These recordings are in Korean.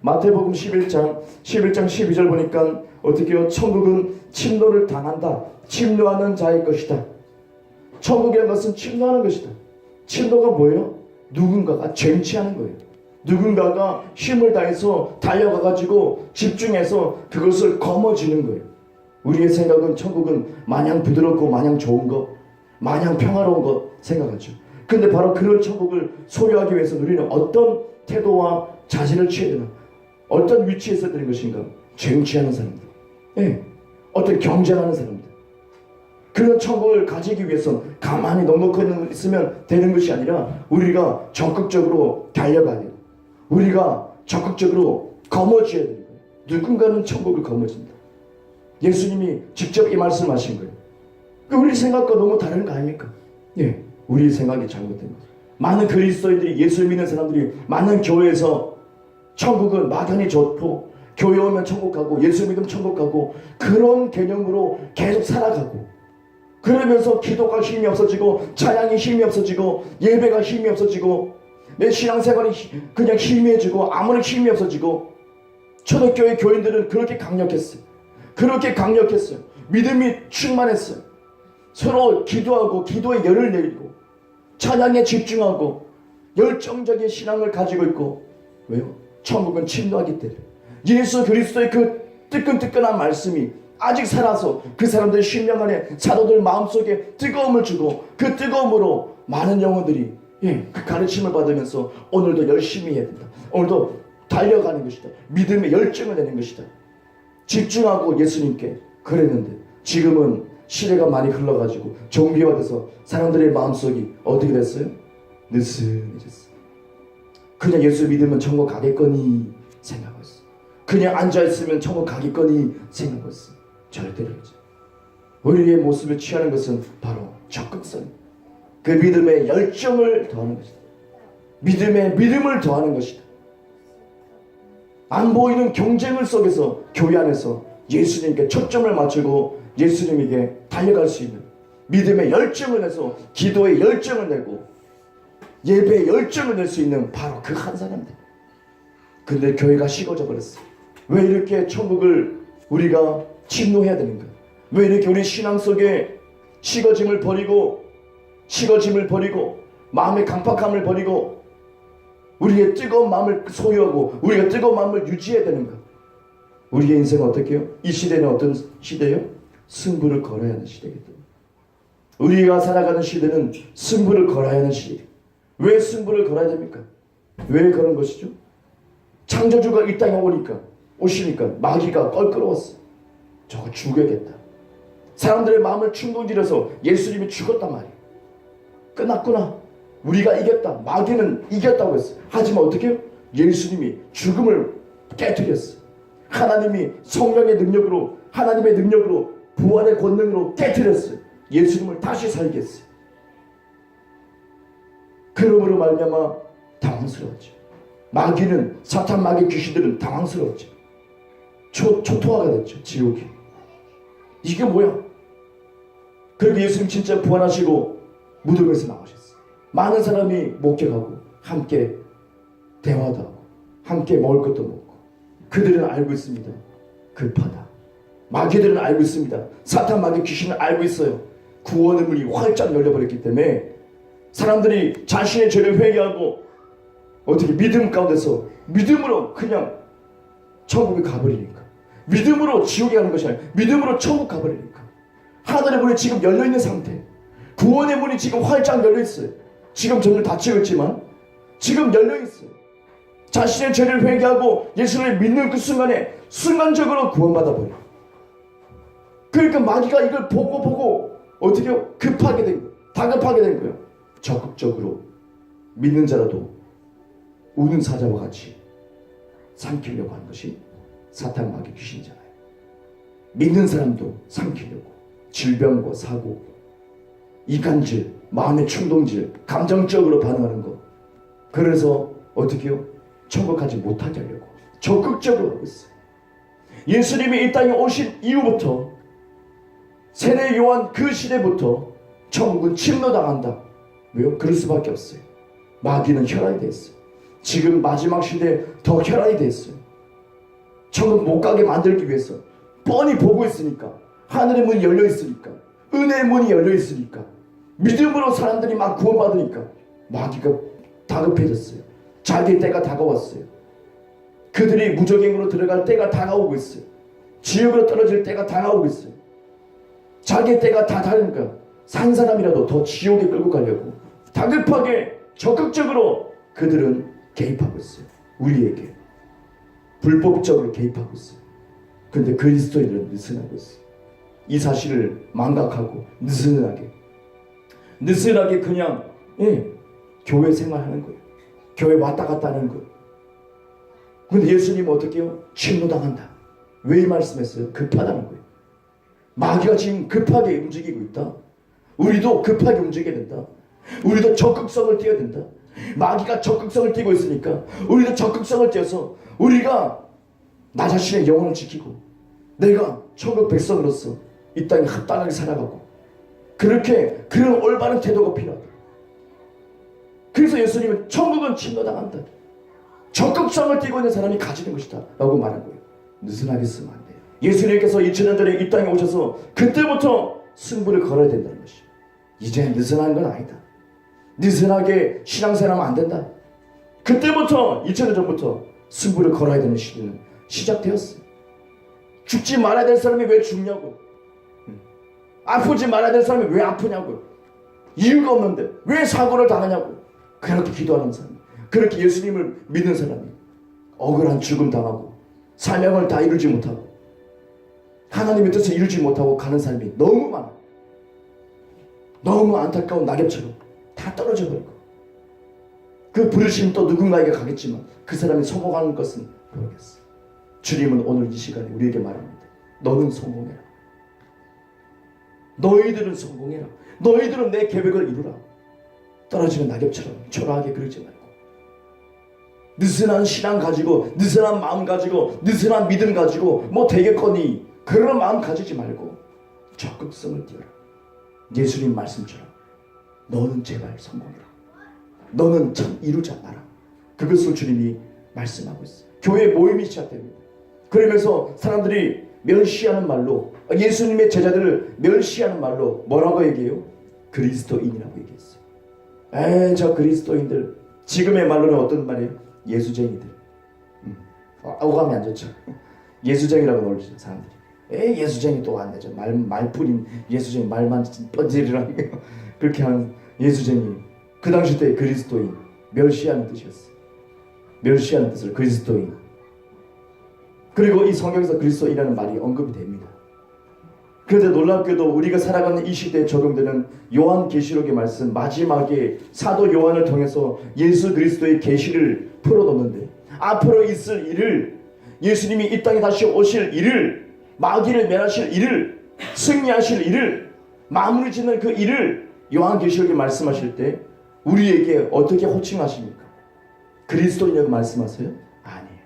마태복음 11장 12절 보니까 어떻게 해요? 천국은 침노를 당한다. 침노하는 자의 것이다. 천국이라는 것은 침노하는 것이다. 침노가 뭐예요? 누군가가 쟁취하는 거예요. 누군가가 힘을 다해서 달려가가지고 집중해서 그것을 거머쥐는 거예요. 우리의 생각은 천국은 마냥 부드럽고 마냥 좋은 것, 마냥 평화로운 것 생각하죠. 근데 바로 그런 천국을 소유하기 위해서 우리는 어떤 태도와 자세를 취해야 되나? 어떤 위치에서 되는 것인가? 쟁취하는 사람들, 어떤 경쟁하는 사람들. 그런 천국을 가지기 위해서는 가만히 넉넉히 있으면 되는 것이 아니라 우리가 적극적으로 달려가야 돼요. 우리가 적극적으로 거머쥐어야 돼요. 누군가는 천국을 거머쥔다. 예수님이 직접 이 말씀하신 거예요. 우리 생각과 너무 다른 거 아닙니까? 우리 생각이 잘못된 거죠. 많은 그리스도인들이, 예수 믿는 사람들이 많은 교회에서 천국은 막연히 좋고 교회 오면 천국 가고 예수 믿으면 천국 가고 그런 개념으로 계속 살아가고, 그러면서 기도가 힘이 없어지고 찬양이 힘이 없어지고 예배가 힘이 없어지고 내 신앙생활이 그냥 희미해지고 아무런 힘이 없어지고. 초대교회 교인들은 그렇게 강력했어요. 그렇게 강력했어요. 믿음이 충만했어요. 서로 기도하고 기도에 열을 내리고 찬양에 집중하고 열정적인 신앙을 가지고 있고. 왜요? 천국은 침노하기 때문에. 예수 그리스도의 그 뜨끈뜨끈한 말씀이 아직 살아서 그 사람들의 심령 안에, 사도들 마음속에 뜨거움을 주고 그 뜨거움으로 많은 영혼들이 그 가르침을 받으면서 오늘도 열심히 해야 된다. 오늘도 달려가는 것이다. 믿음의 열정을 내는 것이다. 집중하고 예수님께 그랬는데 지금은 시대가 많이 흘러가지고 정비화돼서 사람들의 마음속이 어떻게 됐어요? 느슨해졌어요. 그냥 예수 믿으면 천국 가겠거니 생각하고 있어요. 그냥 앉아있으면 천국 가겠거니 생각하고 있어요. 절대로 그렇죠. 우리의 모습을 취하는 것은 바로 적극성, 그 믿음의 열정을 더하는 것이다. 믿음의 믿음을 더하는 것이다. 안 보이는 경쟁을 속에서 교회 안에서 예수님께 초점을 맞추고 예수님에게 달려갈 수 있는 믿음의 열정을 내서 기도의 열정을 내고 예배의 열정을 낼 수 있는 바로 그 한 사람들. 근데 교회가 식어져 버렸어요. 왜 이렇게 천국을 우리가 침노해야 되는가? 왜 이렇게 우리 신앙 속에 식어짐을 버리고 마음의 강팍함을 버리고 우리의 뜨거운 마음을 소유하고 우리가 뜨거운 마음을 유지해야 되는가? 우리의 인생은 어떻게 해요? 이 시대는 어떤 시대예요? 승부를 걸어야 하는 시대이기 때문에. 우리가 살아가는 시대는 승부를 걸어야 하는 시대예요. 왜 승부를 걸어야 됩니까? 왜 그런 것이죠? 창조주가 이 땅에 오시니까 마귀가 껄끄러웠어. 저거 죽여야겠다. 사람들의 마음을 충동질해서 예수님이 죽었단 말이에요. 끝났구나. 우리가 이겼다. 마귀는 이겼다고 했어요. 하지만 어떻게 해요? 예수님이 죽음을 깨뜨렸어요. 하나님이 성령의 능력으로, 하나님의 능력으로, 부활의 권능으로 깨뜨렸어요. 예수님을 다시 살게 했어요. 그러므로 말미암아 당황스러웠죠. 마귀는, 사탄 마귀 귀신들은 당황스러웠죠. 초토화가 됐죠. 지옥이. 이게 뭐야? 그리고 예수님 진짜 부활하시고 무덤에서 나오셨어요. 많은 사람이 목격하고 함께 대화도 하고 함께 먹을 것도 먹고. 그들은 알고 있습니다. 급하다. 마귀들은 알고 있습니다. 사탄 마귀 귀신은 알고 있어요. 구원의 문이 활짝 열려버렸기 때문에 사람들이 자신의 죄를 회개하고 어떻게 믿음 가운데서 믿음으로 그냥 천국에 가버리니까, 믿음으로 지옥에 가는 것이 아니라 믿음으로 천국 가버리니까 하늘의 문이 지금 열려있는 상태, 구원의 문이 지금 활짝 열려있어요. 지금 점점 닫히고 있지만 지금 열려있어요. 자신의 죄를 회개하고 예수를 믿는 그 순간에 순간적으로 구원받아 버려요. 그러니까 마귀가 이걸 보고 어떻게 해요? 급하게 된 거예요. 다급하게 된 거예요. 적극적으로 믿는 자라도 우는 사자와 같이 삼키려고 하는 것이 사탄 마귀 귀신이잖아요. 믿는 사람도 삼키려고 질병과 사고, 이간질, 마음의 충동질, 감정적으로 반응하는 것. 그래서 어떻게 해요? 천국 가지 못하게 하려고 적극적으로 하고 있어요. 예수님이 이 땅에 오신 이후부터, 세례 요한 그 시대부터 천국은 침노당한다. 왜요? 그럴 수밖에 없어요. 마귀는 혈안이 되어 있어요. 지금 마지막 시대에 더 혈안이 되어 있어요. 천국 못 가게 만들기 위해서 뻔히 보고 있으니까, 하늘의 문이 열려 있으니까, 은혜의 문이 열려 있으니까, 믿음으로 사람들이 막 구원받으니까 마귀가 다급해졌어요. 자기의 때가 다가왔어요. 그들이 무적행으로 들어갈 때가 다가오고 있어요. 지옥으로 떨어질 때가 다가오고 있어요. 자기의 때가 다 다르니까 산 사람이라도 더 지옥에 끌고 가려고 다급하게 적극적으로 그들은 개입하고 있어요. 우리에게 불법적으로 개입하고 있어요. 그런데 그리스도인들은 느슨하고 있어요. 이 사실을 망각하고 느슨하게 그냥 교회 생활하는 거예요. 교회 왔다 갔다 하는 거예요. 근데 예수님은 어떻게 해요? 침노당한다. 왜 이 말씀했어요? 급하다는 거예요. 마귀가 지금 급하게 움직이고 있다. 우리도 급하게 움직여야 된다. 우리도 적극성을 띄어야 된다. 마귀가 적극성을 띄고 있으니까 우리도 적극성을 띄어서 우리가 나 자신의 영혼을 지키고 내가 천국 백성으로서 이 땅에 합당하게 살아가고 그런 올바른 태도가 필요하다. 그래서 예수님은 천국은 침노당한다. 적극성을 띄고 있는 사람이 가지는 것이다 라고 말한 거예요. 느슨하게 쓰면 안 돼요. 예수님께서 2000년 전에 이 땅에 오셔서 그때부터 승부를 걸어야 된다는 것이에요. 이제 느슨한 건 아니다. 느슨하게 신앙생활하면 안 된다. 그때부터 2000년 전부터 승부를 걸어야 되는 시기는 시작되었어요. 죽지 말아야 될 사람이 왜 죽냐고, 아프지 말아야 될 사람이 왜 아프냐고, 이유가 없는데 왜 사고를 당하냐고. 그렇게 기도하는 사람, 그렇게 예수님을 믿는 사람이 억울한 죽음 당하고 사명을 다 이루지 못하고 하나님의 뜻을 이루지 못하고 가는 삶이 너무 많아. 너무 안타까운 낙엽처럼 다 떨어져 버리고, 그 부르심 또 누군가에게 가겠지만 그 사람이 성공하는 것은 모르겠어. 주님은 오늘 이 시간에 우리에게 말합니다. 너는 성공해라. 너희들은 성공해라. 너희들은 내 계획을 이루라. 떨어지는 낙엽처럼 초라하게 그러지 말고, 느슨한 신앙 가지고, 느슨한 마음 가지고, 느슨한 믿음 가지고 뭐 되겠거니 그런 마음 가지지 말고 적극성을 띄어라. 예수님 말씀처럼 너는 제발 성공해라. 너는 참 이루지 않아라. 그것을 주님이 말씀하고 있어요. 교회 모임이 시작됩니다. 그러면서 사람들이 멸시하는 말로, 예수님의 제자들을 멸시하는 말로 뭐라고 얘기해요? 그리스도인이라고 얘기했어요. 저 그리스도인들. 지금의 말로는 어떤 말이에요? 예수쟁이들. 오감이 안 좋죠. 예수쟁이라고 놀리죠 사람들이. 예수쟁이 또 안 되죠. 말뿐인 예수쟁이, 말만 뻔질이라는 그렇게 하는 예수쟁이. 그 당시 때 그리스도인, 멸시하는 뜻이었어요. 멸시하는 뜻을 그리스도인. 그리고 이 성경에서 그리스도인이라는 말이 언급이 됩니다. 그런데 놀랍게도 우리가 살아가는 이 시대에 적용되는 요한계시록의 말씀, 마지막에 사도 요한을 통해서 예수 그리스도의 계시를 풀어놓는데, 앞으로 있을 일을, 예수님이 이 땅에 다시 오실 일을, 마귀를 멸하실 일을, 승리하실 일을, 마무리 짓는 그 일을 요한계시록에 말씀하실 때 우리에게 어떻게 호칭하십니까? 그리스도인이라고 말씀하세요? 아니에요.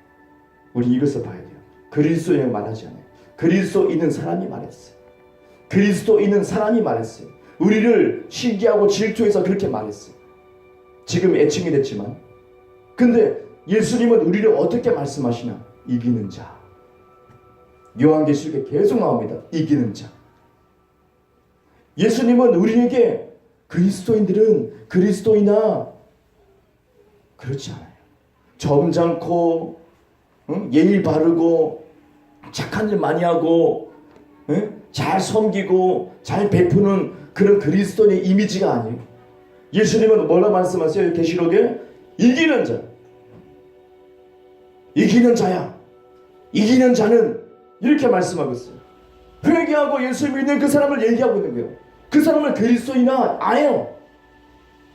우리 이것을 봐야 돼요. 그리스도인이라고 말하지 않아요. 그리스도 있는 사람이 말했어요. 그리스도 있는 사람이 말했어요. 우리를 시기하고 질투해서 그렇게 말했어요. 지금 애칭이 됐지만, 근데 예수님은 우리를 어떻게 말씀하시나? 이기는 자. 요한계시록에 계속 나옵니다. 이기는 자. 예수님은 우리에게 그리스도인들은 그리스도이나 그렇지 않아요. 점잖고, 예의 바르고, 착한 일 많이 하고, 잘 섬기고 잘 베푸는 그런 그리스도인의 이미지가 아니에요. 예수님은 뭐라 말씀하세요? 계시록에 이기는 자. 이기는 자야. 이기는 자는 이렇게 말씀하고 있어요. 회개하고 예수 믿는 그 사람을 얘기하고 있는 거예요. 그 사람을 그리스도인이나 안 해요.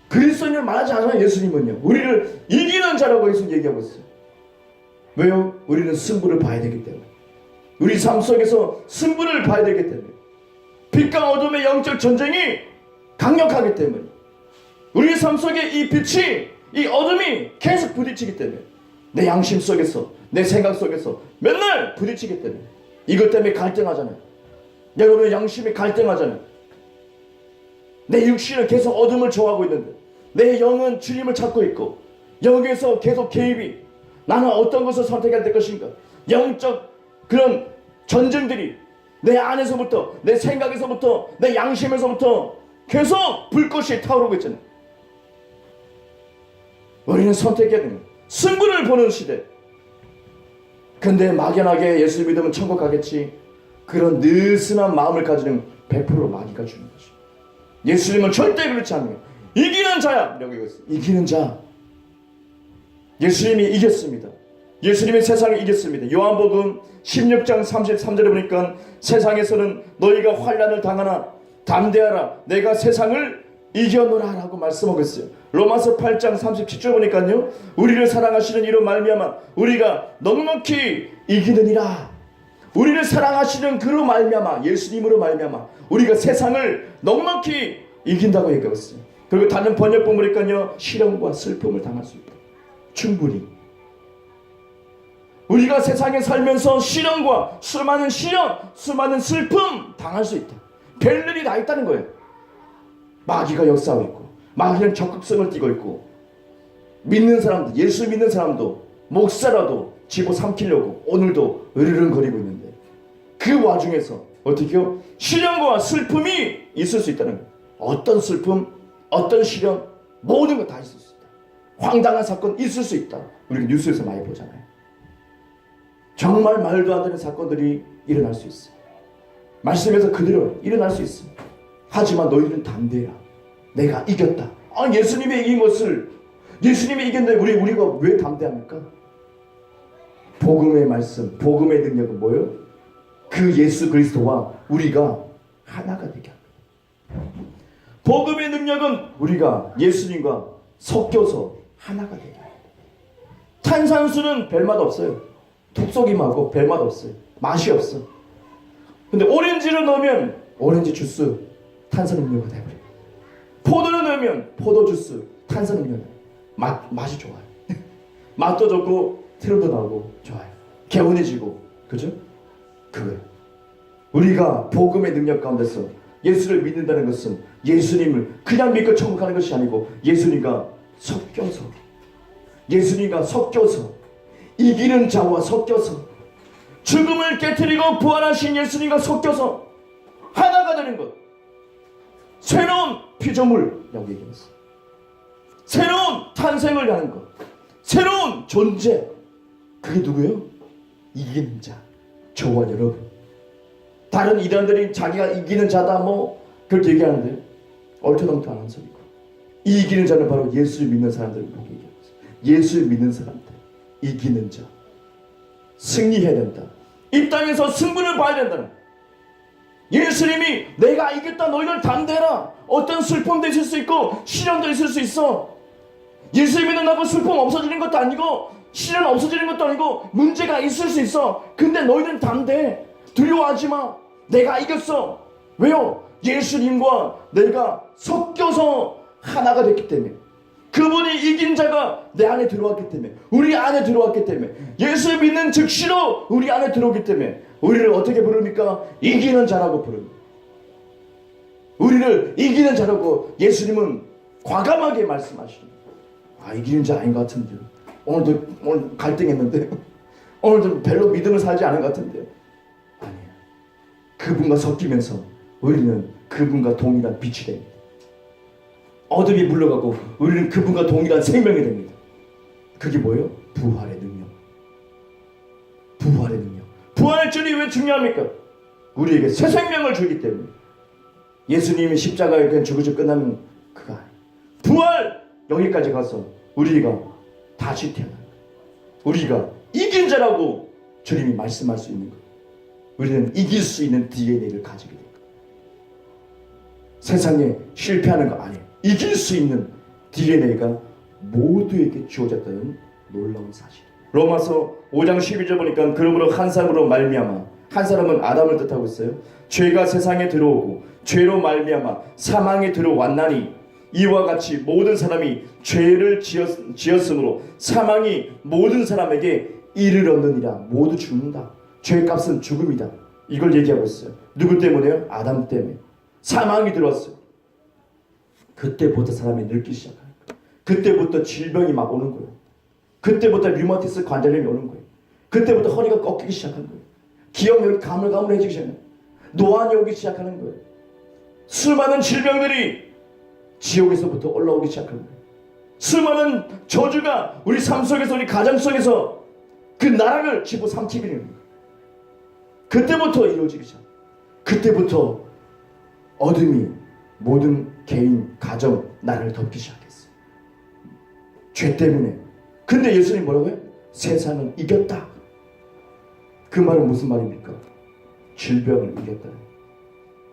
그리스도인을 말하지 않아요. 예수님은요. 우리를 이기는 자라고 예수님 얘기하고 있어요. 왜요? 우리는 승부를 봐야 되기 때문에. 우리 삶 속에서 승부를 봐야 되기 때문에, 빛과 어둠의 영적 전쟁이 강력하기 때문에, 우리 삶 속에 이 빛이, 이 어둠이 계속 부딪히기 때문에, 내 양심 속에서, 내 생각 속에서 맨날 부딪히기 때문에, 이것 때문에 갈등하잖아요. 여러분의 양심이 갈등하잖아요. 내 육신은 계속 어둠을 좋아하고 있는데 내 영은 주님을 찾고 있고, 여기에서 계속 개입이, 나는 어떤 것을 선택해야 될 것인가, 영적 그런 전쟁들이 내 안에서부터, 내 생각에서부터, 내 양심에서부터 계속 불꽃이 타오르고 있잖아요. 우리는 선택해야 됩니다. 승부를 보는 시대. 근데 막연하게 예수 믿으면 천국 가겠지, 그런 느슨한 마음을 가지는 100% 마귀가 주는 거죠. 예수님은 절대 그렇지 않아요. 이기는 자야. 이기는 자. 예수님이 이겼습니다. 예수님이 세상을 이겼습니다. 요한복음 16장 33절에 보니까 세상에서는 너희가 환난을 당하나 담대하라, 내가 세상을 이겨노라 라고 말씀하고 있어요. 로마서 8장 37절 보니까요, 우리를 사랑하시는 이로 말미암아 우리가 넉넉히 이기느니라. 우리를 사랑하시는 그로 말미암아, 예수님으로 말미암아 우리가 세상을 넉넉히 이긴다고 얘기하고 있어요. 그리고 다른 번역본 보니까요, 시련과 슬픔을 당할 수 있다. 충분히 우리가 세상에 살면서 시련과 수많은 시련, 수많은 슬픔 당할 수 있다. 별 일이 다 있다는 거예요. 마귀가 역사하고 있고, 마귀는 적극성을 띠고 있고, 믿는 사람도, 예수 믿는 사람도 목사라도 집어삼키려고 오늘도 으르렁거리고 있는데, 그 와중에서 어떻게요? 시련과 슬픔이 있을 수 있다는 거예요. 어떤 슬픔, 어떤 시련, 모든 거 다 있을 수 있다. 황당한 사건 있을 수 있다. 우리 뉴스에서 많이 보잖아요. 정말 말도 안 되는 사건들이 일어날 수 있어요. 말씀에서 그대로 일어날 수 있어요. 하지만 너희는 담대해라. 내가 이겼다. 예수님이 이긴 것을, 예수님이 이겼는데 우리가 왜 담대합니까? 복음의 말씀, 복음의 능력은 뭐예요? 그 예수 그리스도와 우리가 하나가 되게 합니다. 복음의 능력은 우리가 예수님과 섞여서 하나가 되게 합니다. 탄산수는 별맛 없어요. 톡쏘기만 별맛 없어요. 맛이 없어. 근데 오렌지를 넣으면 오렌지 주스 탄산음료가 돼버려요. 포도를 넣으면 포도 주스 탄산음료가 돼요. 맛이 좋아요. 맛도 좋고 트름도 나고 좋아요. 개운해지고, 그죠? 그거예요. 우리가 복음의 능력 가운데서 예수를 믿는다는 것은 예수님을 그냥 믿고 천국 가는 것이 아니고 예수님과 섞여서, 예수님과 섞여서, 이기는 자와 섞여서, 죽음을 깨트리고 부활하신 예수님과 섞여서 하나가 되는 것. 새로운 피조물, 여기 얘기했어요. 새로운 탄생을 하는 것, 새로운 존재. 그게 누구예요? 이기는 자, 저와 여러분. 다른 이단들이 자기가 이기는 자다 그렇게 얘기하는데 얼토당토 안 소리고, 이기는 자는 바로 예수를 믿는 사람들을 보고 얘기하고 있어요. 예수를 믿는 사람들, 이기는 자, 승리해야 된다. 이 땅에서 승부를 봐야 된다. 예수님이 내가 이겼다, 너희들 담대해라. 어떤 슬픔도 있을 수 있고 시련도 있을 수 있어. 예수 믿는다고 슬픔 없어지는 것도 아니고 시련 없어지는 것도 아니고 문제가 있을 수 있어. 근데 너희들은 담대해. 두려워하지 마. 내가 이겼어. 왜요? 예수님과 내가 섞여서 하나가 됐기 때문에. 그분이 이긴 자가 내 안에 들어왔기 때문에, 우리 안에 들어왔기 때문에, 예수 믿는 즉시로 우리 안에 들어오기 때문에 우리를 어떻게 부릅니까? 이기는 자라고 부릅니다. 우리를 이기는 자라고 예수님은 과감하게 말씀하십니다. 이기는 자 아닌 것 같은데요. 오늘 갈등했는데 오늘도 별로 믿음을 살지 않은 것 같은데요. 아니에요. 그분과 섞이면서 우리는 그분과 동일한 빛이 됩니다. 어둠이 물러가고 우리는 그분과 동일한 생명이 됩니다. 그게 뭐예요? 부활의 능력. 부활의 능력. 부활의 줄이 왜 중요합니까? 우리에게 새 생명을 주기 때문에. 예수님이 십자가에 그냥 죽으셔 끝나면 그거 아니에요. 부활! 여기까지 가서 우리가 다시 태어나는 거예요. 우리가 이긴 자라고 주님이 말씀할 수 있는 거예요. 우리는 이길 수 있는 DNA를 가지게 됩니다. 세상에 실패하는 거 아니에요. 이길 수 있는 DNA가 모두에게 주어졌다는 놀라운 사실. 로마서 5장 12절 보니까 그러므로 한 사람으로 말미암아, 한 사람은 아담을 뜻하고 있어요. 죄가 세상에 들어오고 죄로 말미암아 사망에 들어왔나니 이와 같이 모든 사람이 죄를 지었으므로 사망이 모든 사람에게 이르렀느니라. 모두 죽는다. 죄값은 죽음이다. 이걸 얘기하고 있어요. 누구 때문에요? 아담 때문에. 사망이 들어왔어요. 그때부터 사람이 늙기 시작하는 거예요. 그때부터 질병이 막 오는 거예요. 그때부터 류마티스 관절염이 오는 거예요. 그때부터 허리가 꺾이기 시작한 거예요. 기억력이 가물가물해지기 시작해요. 노안이 오기 시작하는 거예요. 수많은 질병들이 지옥에서부터 올라오기 시작하는 거예요. 수많은 저주가 우리 삶 속에서, 우리 가정 속에서 그 나라를 집어삼키게 되는 거예요. 그때부터 이루어지기 시작. 그때부터 어둠이 모든 개인, 가정, 나라를 덮기 시작했어요. 죄 때문에. 근데 예수님 뭐라고요? 세상은 이겼다. 그 말은 무슨 말입니까? 질병을 이겼다.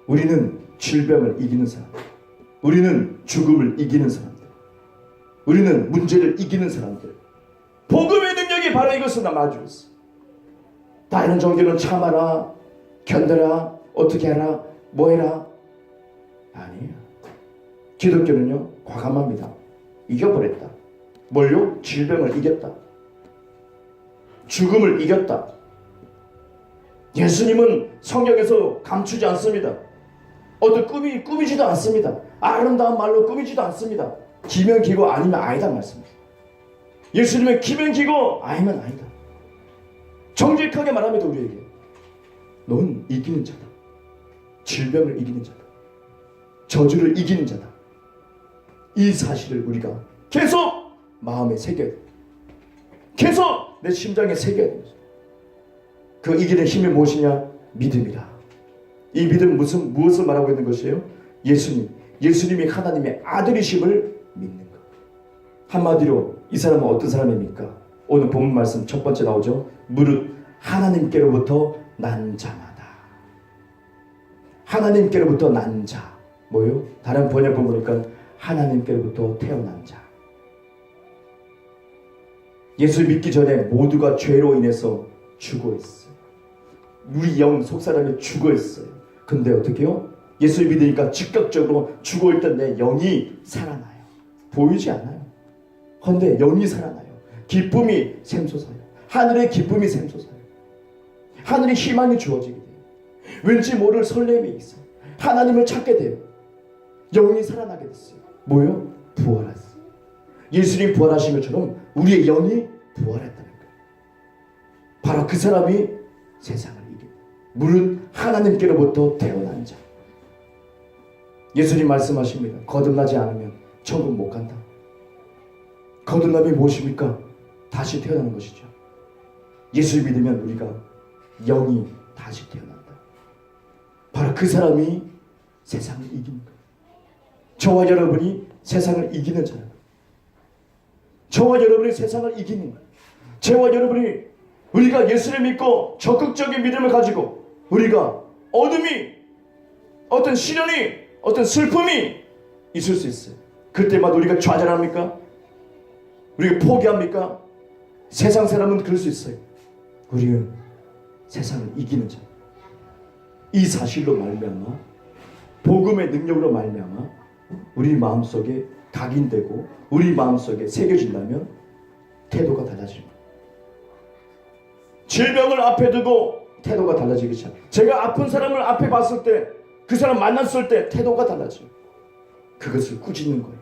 우리는 질병을 이기는 사람, 우리는 죽음을 이기는 사람들, 우리는 문제를 이기는 사람들. 복음의 능력이 바로 이것을 마주했어. 요 다른 종교는 참아라, 견뎌라, 어떻게 하라, 뭐 해라. 아니에요. 기독교는요, 과감합니다. 이겨버렸다. 뭘요? 질병을 이겼다. 죽음을 이겼다. 예수님은 성경에서 감추지 않습니다. 어떤 꾸미지도 않습니다. 아름다운 말로 꾸미지도 않습니다. 기면 기고 아니면 아니다 말씀입니다. 예수님은 기면 기고 아니면 아니다. 정직하게 말합니다. 우리에게 넌 이기는 자다. 질병을 이기는 자다. 저주를 이기는 자다. 이 사실을 우리가 계속 마음에 새겨야 됩니다. 계속 내 심장에 새겨야 됩니다. 그 이기는 힘이 무엇이냐? 믿음이다. 이 믿음은 무엇을 말하고 있는 것이에요? 예수님이 하나님의 아들이심을 믿는 것. 한마디로 이 사람은 어떤 사람입니까? 오늘 본문 말씀 첫 번째 나오죠. 무릇 하나님께로부터 난 자마다. 하나님께로부터 난 자. 뭐요? 다른 번역본 보니까 하나님께로부터 태어난 자. 예수 믿기 전에 모두가 죄로 인해서 죽어있어요. 우리 영 속사람이 죽어있어요. 근데 어떻게 해요? 예수 믿으니까 즉각적으로 죽어있던 내 영이 살아나요. 보이지 않아요. 그런데 영이 살아나요. 기쁨이 샘솟아요. 하늘의 기쁨이 샘솟아요. 하늘의 희망이 주어지게 돼요. 왠지 모를 설렘이 있어요. 하나님을 찾게 돼요. 영이 살아나게 됐어요. 뭐요? 부활했어요. 예수님 부활하신 것처럼 우리의 영이 부활했다는 거예요. 바로 그 사람이 세상을 이깁니다. 무릇 하나님께로부터 태어난 자. 예수님 말씀하십니다. 거듭나지 않으면 천국 못 간다. 거듭남이 무엇입니까? 다시 태어나는 것이죠. 예수 믿으면 우리가 영이 다시 태어난다. 바로 그 사람이 세상을 이기는 거예요. 저와 여러분이 세상을 이기는 자라고. 저와 여러분이 세상을 이기는 거예요. 저와 여러분이 우리가 예수를 믿고 적극적인 믿음을 가지고 우리가 어둠이, 어떤 시련이, 어떤 슬픔이 있을 수 있어요. 그때마다 우리가 좌절합니까? 우리가 포기합니까? 세상 사람은 그럴 수 있어요. 우리는 세상을 이기는 자. 이 사실로 말미암아, 복음의 능력으로 말미암아 우리 마음속에 각인되고 우리 마음속에 새겨진다면 태도가 달라집니다. 질병을 앞에 두고 태도가 달라지기 시작해요. 제가 아픈 사람을 앞에 봤을 때, 그 사람 만났을 때 태도가 달라져요. 그것을 꾸짖는 거예요.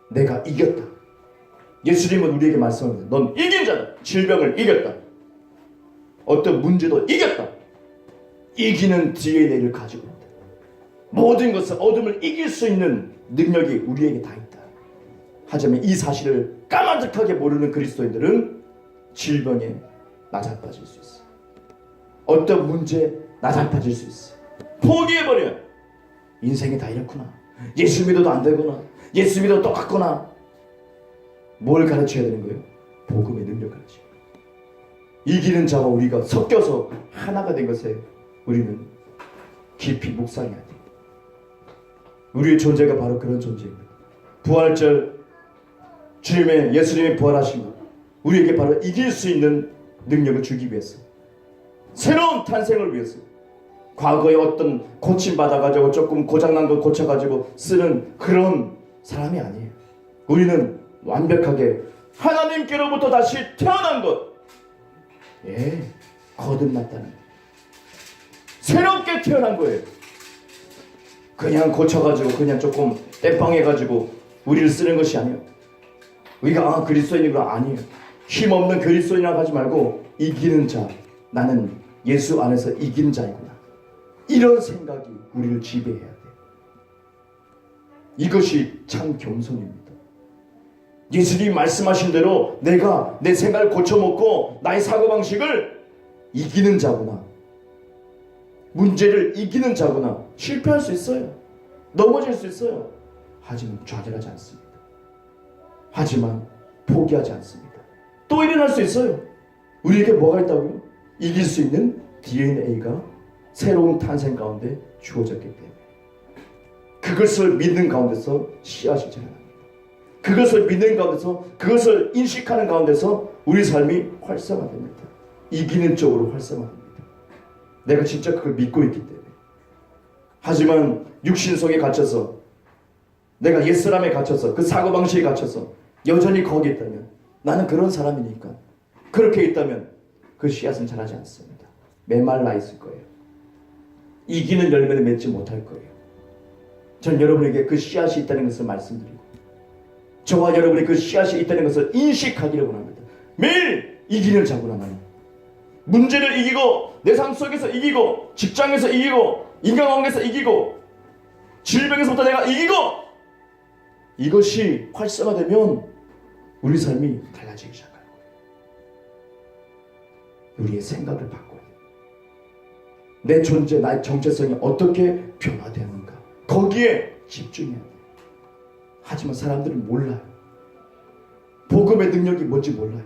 내가 이겼다. 예수님은 우리에게 말씀합니다. 넌 이긴 자다. 질병을 이겼다. 어떤 문제도 이겼다. 이기는 DNA를 가지고 있다. 모든 것을, 어둠을 이길 수 있는 능력이 우리에게 다 있다. 하지만 이 사실을 까마득하게 모르는 그리스도인들은 질병에 나자빠질 수 있어. 어떤 문제에 나자빠질 수 있어. 포기해버려요. 인생이 다 이렇구나. 예수 믿어도 안 되구나. 예수 믿어도 똑같구나. 뭘 가르쳐야 되는 거예요? 복음의 능력을 가르쳐요. 이기는 자와 우리가 섞여서 하나가 된 것에 우리는 깊이 묵상해야 돼요. 우리의 존재가 바로 그런 존재입니다. 부활절 주님의, 예수님의 부활하신 것, 우리에게 바로 이길 수 있는 능력을 주기 위해서, 새로운 탄생을 위해서, 과거에 어떤 고침받아가지고 조금 고장난 거 고쳐가지고 쓰는 그런 사람이 아니에요. 우리는 완벽하게 하나님께로부터 다시 태어난 것, 거듭났다는 것, 새롭게 태어난 거예요. 그냥 고쳐가지고 그냥 조금 땜빵해가지고 우리를 쓰는 것이 아니에요. 우리가 그리스도인이구나. 아니에요. 힘없는 그리스도인이라고 하지 말고 이기는 자, 나는 예수 안에서 이기는 자이구나. 이런 생각이 우리를 지배해야 돼. 이것이 참 겸손입니다. 예수님이 말씀하신 대로 내가 내 생각을 고쳐먹고 나의 사고방식을 이기는 자구나. 문제를 이기는 자구나. 실패할 수 있어요. 넘어질 수 있어요. 하지만 좌절하지 않습니다. 하지만 포기하지 않습니다. 또 일어날 수 있어요. 우리에게 뭐가 있다고요? 이길 수 있는 DNA가 새로운 탄생 가운데 주어졌기 때문에 그것을 믿는 가운데서 씨앗이 자라납니다. 그것을 믿는 가운데서, 그것을 인식하는 가운데서 우리 삶이 활성화됩니다. 이기는 쪽으로 활성화됩니다. 내가 진짜 그걸 믿고 있기 때문에. 하지만 육신 속에 갇혀서, 내가 옛사람에 갇혀서, 그 사고방식에 갇혀서 여전히 거기 있다면, 나는 그런 사람이니까, 그렇게 있다면 그 씨앗은 자라지 않습니다. 메말라 있을 거예요. 이기는 열매를 맺지 못할 거예요. 전 여러분에게 그 씨앗이 있다는 것을 말씀드리고, 저와 여러분이 그 씨앗이 있다는 것을 인식하기를 원합니다. 매일 이기는 자구나. 나는 문제를 이기고, 내 삶 속에서 이기고, 직장에서 이기고, 인간관계에서 이기고, 질병에서부터 내가 이기고, 이것이 활성화되면 우리 삶이 달라지기 시작할 거예요. 우리의 생각을 바꿔야 돼요. 내 존재, 나의 정체성이 어떻게 변화되는가, 거기에 집중해야 돼요. 하지만 사람들은 몰라요. 복음의 능력이 뭔지 몰라요.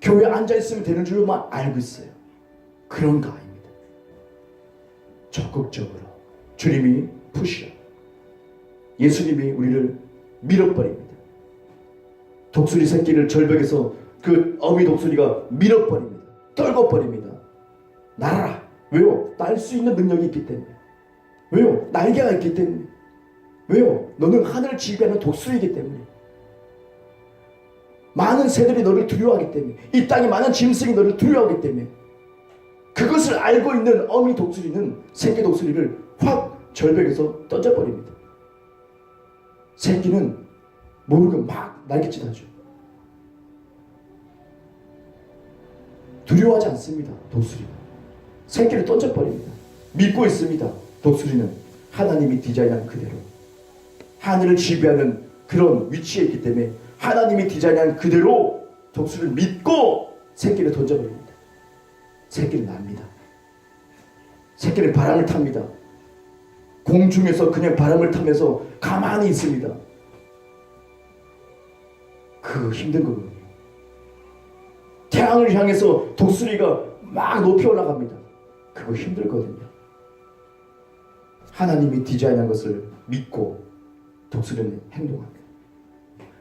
교회에 앉아있으면 되는 줄만 알고 있어요. 그런 거 아닙니다. 적극적으로 주님이 푸시어, 예수님이 우리를 밀어버립니다. 독수리 새끼를 절벽에서 그 어미 독수리가 밀어버립니다. 떨궈버립니다. 날아라. 왜요? 날 수 있는 능력이 있기 때문에. 왜요? 날개가 있기 때문에. 왜요? 너는 하늘을 지배하는 독수리이기 때문에. 많은 새들이 너를 두려워하기 때문에, 이 땅에 많은 짐승이 너를 두려워하기 때문에, 그것을 알고 있는 어미 독수리는 새끼 독수리를 확 절벽에서 던져버립니다. 새끼는 모르고 막 날갯짓하죠. 두려워하지 않습니다. 독수리는 새끼를 던져버립니다. 믿고 있습니다. 독수리는 하나님이 디자인한 그대로, 하늘을 지배하는 그런 위치에 있기 때문에 하나님이 디자인한 그대로 독수리를 믿고 새끼를 던져버립니다. 새끼는 납니다. 새끼는 바람을 탑니다. 공중에서 그냥 바람을 타면서 가만히 있습니다. 그거 힘든 거거든요. 태양을 향해서 독수리가 막 높이 올라갑니다. 그거 힘들거든요. 하나님이 디자인한 것을 믿고 독수리는 행동합니다.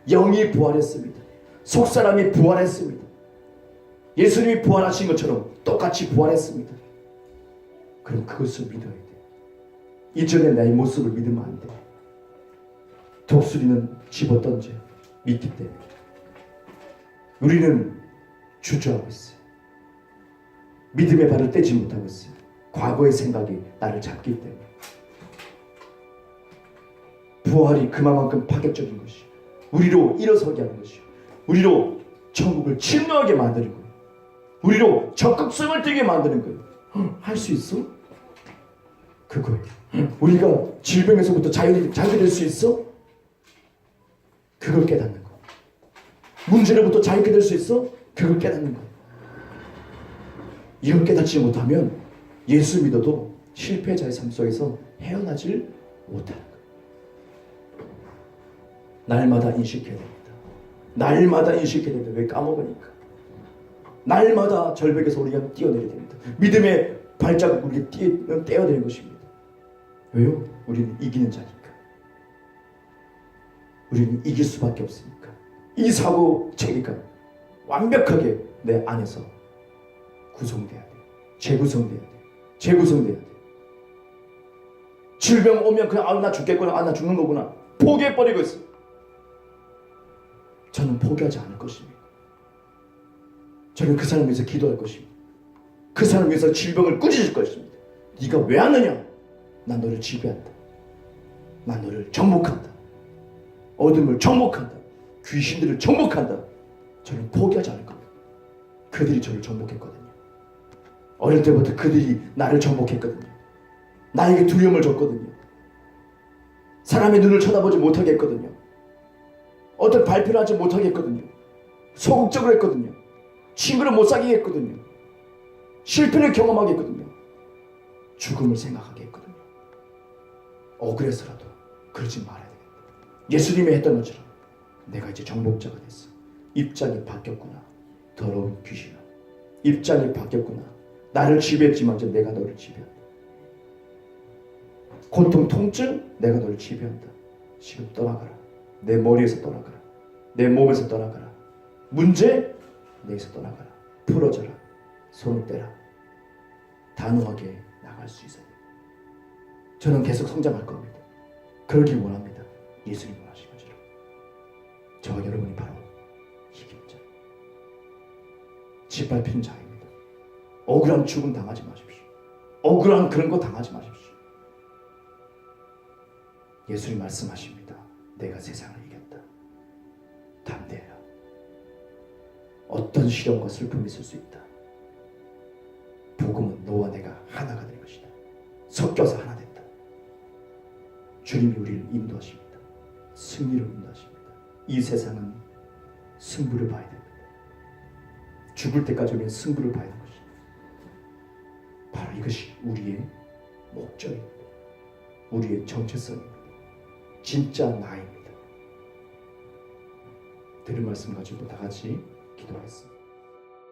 영이 부활했습니다. 속사람이 부활했습니다. 예수님이 부활하신 것처럼 똑같이 부활했습니다. 그럼 그것을 믿어야 돼요. 이전에 나의 모습을 믿으면 안 돼요. 독수리는 집어던져 믿기 때문에. 우리는 주저하고 있어요. 믿음의 발을 떼지 못하고 있어요. 과거의 생각이 나를 잡기 때문에. 부활이 그만큼 파격적인 것이요, 우리로 일어서게 하는 것이요, 우리로 천국을 침노하게 만드는 거예요. 우리로 적극성을 띠게 만드는 거예요. 할 수 있어? 그거예요. 우리가 질병에서부터 자유될 수 있어? 그걸 깨닫는 거. 문제로부터 자유케 될 수 있어? 그걸 깨닫는 거. 이걸 깨닫지 못하면 예수 믿어도 실패자의 삶 속에서 헤어나질 못하는 거예요. 날마다 인식해야 됩니다. 날마다 인식해야 됩니다. 왜 까먹으니까. 날마다 절벽에서 우리가 뛰어내려야 됩니다. 믿음의 발자국 우리가 떼어야 되는 것입니다. 왜요? 우리는 이기는 자니까. 우리는 이길 수밖에 없으니까. 이 사고 체계가 완벽하게 내 안에서 구성돼야 돼요. 재구성돼야 돼요. 재구성돼야 돼요. 질병 오면 그냥 나 죽겠구나, 나 죽는 거구나, 포기해버리고 있어요. 저는 포기하지 않을 것입니다. 저는 그 사람을 위해서 기도할 것입니다. 그 사람을 위해서 질병을 꾸짖을 것입니다. 네가 왜 하느냐? 난 너를 지배한다. 난 너를 정복한다. 어둠을 정복한다. 귀신들을 정복한다. 저는 포기하지 않을 겁니다. 그들이 저를 정복했거든요. 어릴 때부터 그들이 나를 정복했거든요. 나에게 두려움을 줬거든요. 사람의 눈을 쳐다보지 못하게 했거든요. 어떤 발표를 하지 못하게 했거든요. 소극적으로 했거든요. 친구를 못 사귀게 했거든요. 실패를 경험하게 했거든요. 죽음을 생각하게 했거든요. 억울해서라도 그러지 말아야 되겠다. 예수님이 했던 것처럼 내가 이제 정복자가 됐어. 입장이 바뀌었구나. 더러운 귀신아, 입장이 바뀌었구나. 나를 지배했지만 이제 내가 너를 지배한다. 고통, 통증, 내가 너를 지배한다. 지금 떠나가라. 내 머리에서 떠나가라. 내 몸에서 떠나가라. 문제, 내게서 떠나가라. 풀어져라. 손을 떼라. 단호하게 나갈 수 있어야 돼요. 저는 계속 성장할 겁니다. 그러길 원합니다. 예수님 원하신 것처럼. 저와 여러분이 바로 이기는 자, 짓밟히는 자입니다. 억울한 죽음 당하지 마십시오. 억울한 그런 거 당하지 마십시오. 예수님 말씀하십니다. 내가 세상을 이겼다. 담대해라. 어떤 시련과 슬픔이 있을 수 있다. 복음은 너와 내가 하나가 될 것이다. 섞여서 하나 된다. 주님이 우리를 인도하십니다. 승리로 인도하십니다. 이 세상은 승부를 봐야 됩니다. 죽을 때까지 우리는 승부를 봐야 되는 것입니다. 바로 이것이 우리의 목적입니다. 우리의 정체성입니다. 진짜 나입니다. 들은 말씀 가지고 다 같이 기도하겠습니다.